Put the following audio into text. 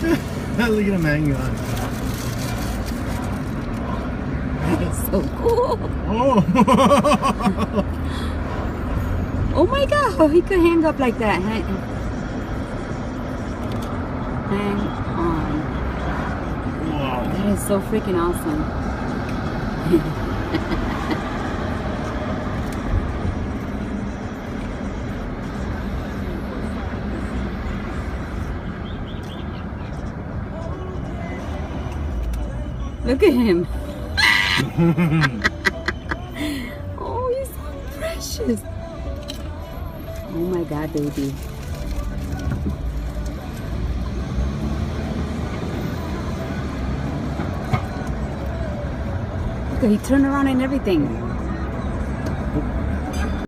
Look at him hanging on. So cool. Oh. Oh my God, he could hang up like that. Hang on. Wow. That is so freaking awesome. Look at him. Oh, he's so precious. Oh my God, baby. Look, he turned around and everything.